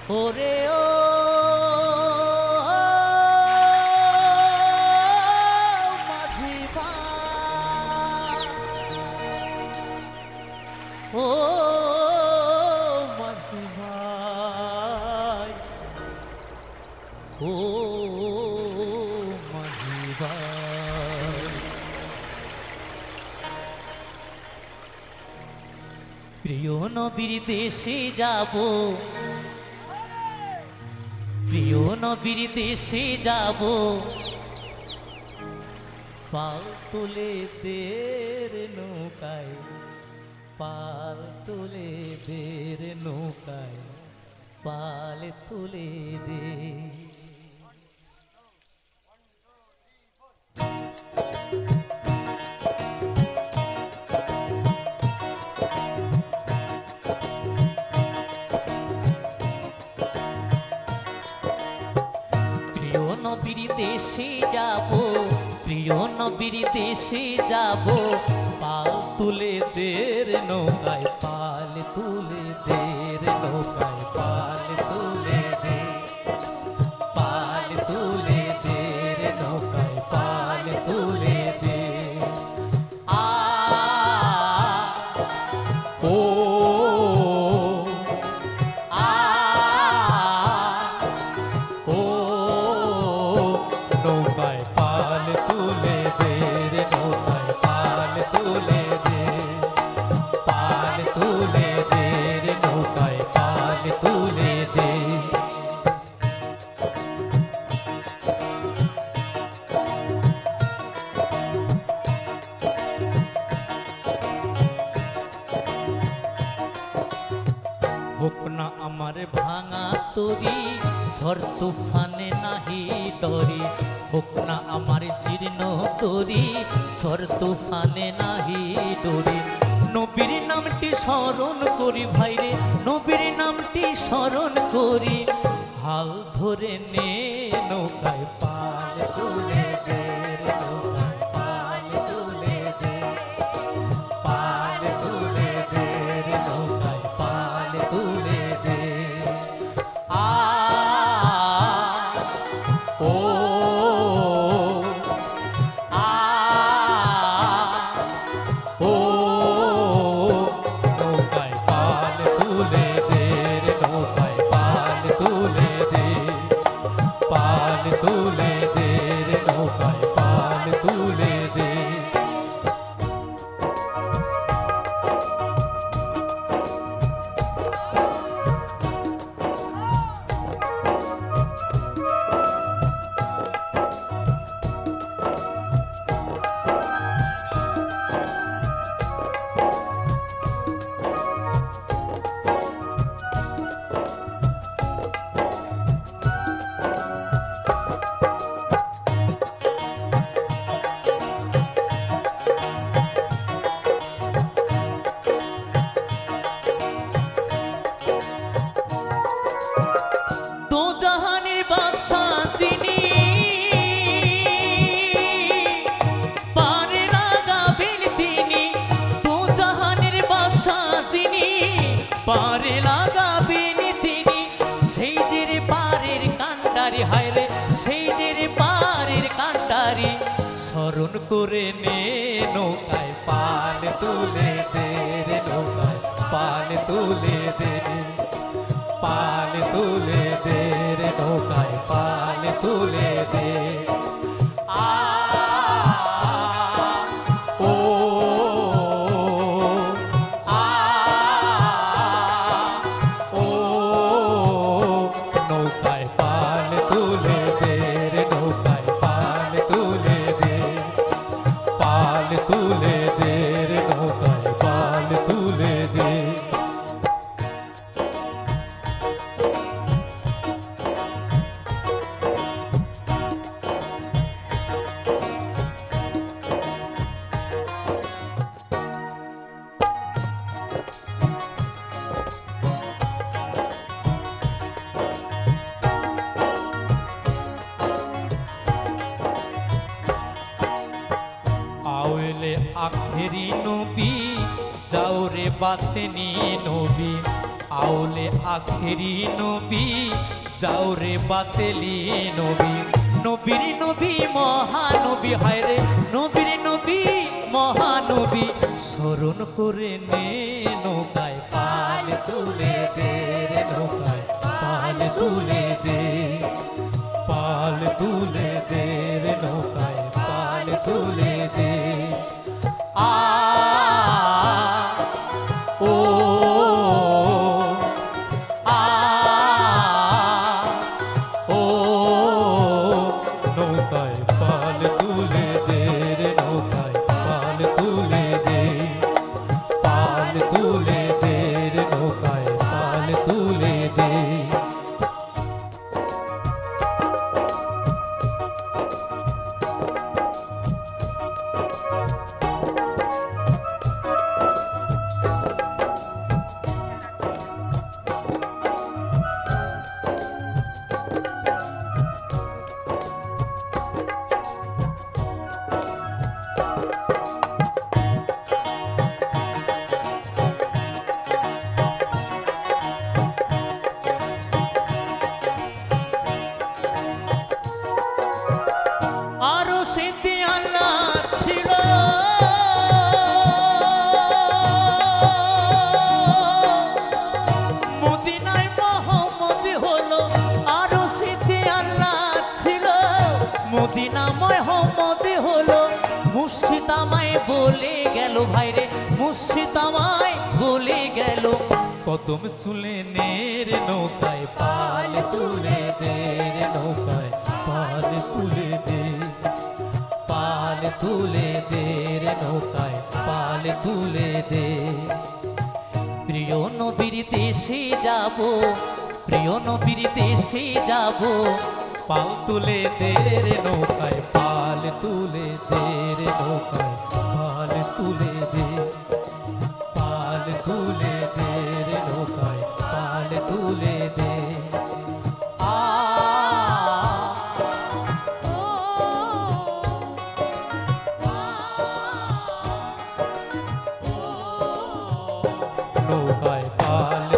ওরে ও মাঝি ভাই, ও মাঝি ভাই, ও মাঝি ভাই, প্রিয় নবীর দেশে যাব, প্রিয় নবীর দেশে যাব, পাল তুলে দের নৌকায়, পাল তুলে দের নৌকায়, পাল তুলে দে। প্রিয় নবীর দেশে যাব, প্রিয় নবীর দেশে যাব, পাল তুলে দের নৌকায়, পাল তুলে দের নৌকায়, পাল তুলে দে, পাল তুলে দের নৌকায়, পাল তুলে দে। আ ও আ ও নৌকায় পাল তুলে দে রে, নৌকায় পাল তুলে দে, পাল তুলে দে রে, নৌকায় পাল তুলে দে। হোক না আমার ভাঙা তরি, ঝড় তুফানে নাহি ডরি, হোক না আমার জীর্ণ তরি, ঝড় তুফানে নাহি ডরি। নবীর নামটি স্মরণ করি ভাইরে, নবীর নামটি স্মরণ করি, হাল ধরে নে নৌকায় পাল তুলে দে রে, নৌকায় পাল তুলে দে, পাল তুলে দে রে, নৌকায় পাল তুলে দে। আ ও আ ও নৌকায় পাল তুলে দে রে, নৌকায় পাল তুলে দে, পাল তুলে দে রে, নৌকায় পাল তুলে দে। দো জাহানের বাদশা যিনি, পারে লাগাবেন তিনি, দো জাহানের বাদশা যিনি, পারে লাগাবেন তিনি, সেই যে পারের কান্ডারি, হায় রে সেই যে পারের কান্ডারি, স্মরণ করে নে নৌকায় পাল তুলে দে রে, নৌকায় পাল তুলে দে, পাল তুলে দে রে, নৌকায় পাল তুলে দে। আ ও আ ও নৌকায় পাল তুলে দে রে, নৌকায় পাল তুলে দে, পাল তুলে দে রে, নৌকায় পাল তুলে দে। আওয়েলে আখেরি নবী, যাও রে বাতেনি নবী আউলে আখেরি নবী যাও রে বাতেলি নবী নবীর নবী মহানবী হায় রে নবীর নবী মহানবী স্মরণ করে নে নৌকায় পাল তুলে দে রে নৌকায় পাল তুলে দে পাল তুলে দে রে নৌকায় পাল তুলে দে আ ও আ ও নৌকায় পাল তুলে দে রে নৌকায় পাল তুলে দে পাল তুলে দে রে নৌকায় পাল তুলে দে আরো সিদ্ধি আল্লাহ ছিল মদিনায় মোহাম্মদ হলো আরো সিদ্ধি আল্লাহ ছিল মদিনা মোহাম্মদ হলো মুর্শিদ আমায় বলে গেল ভাইরে মুর্শিদ আমায় বলে গেল কদম চুলে নের নৌকায় পাল তুলে দে রে নৌকায় পাল তুলে দে পাল তুলে দে রে নৌকায় পাল তুলে দে প্রিয় নবীর দেশে যাব প্রিয় নবীর দেশে যাব পাল তুলে দে রে নৌকায় পাল তুলে দে রে নৌকায় পাল তুলে দে পাল তুলে দে রে নৌকায় পাল তুলে দে আ নৌকায় পাল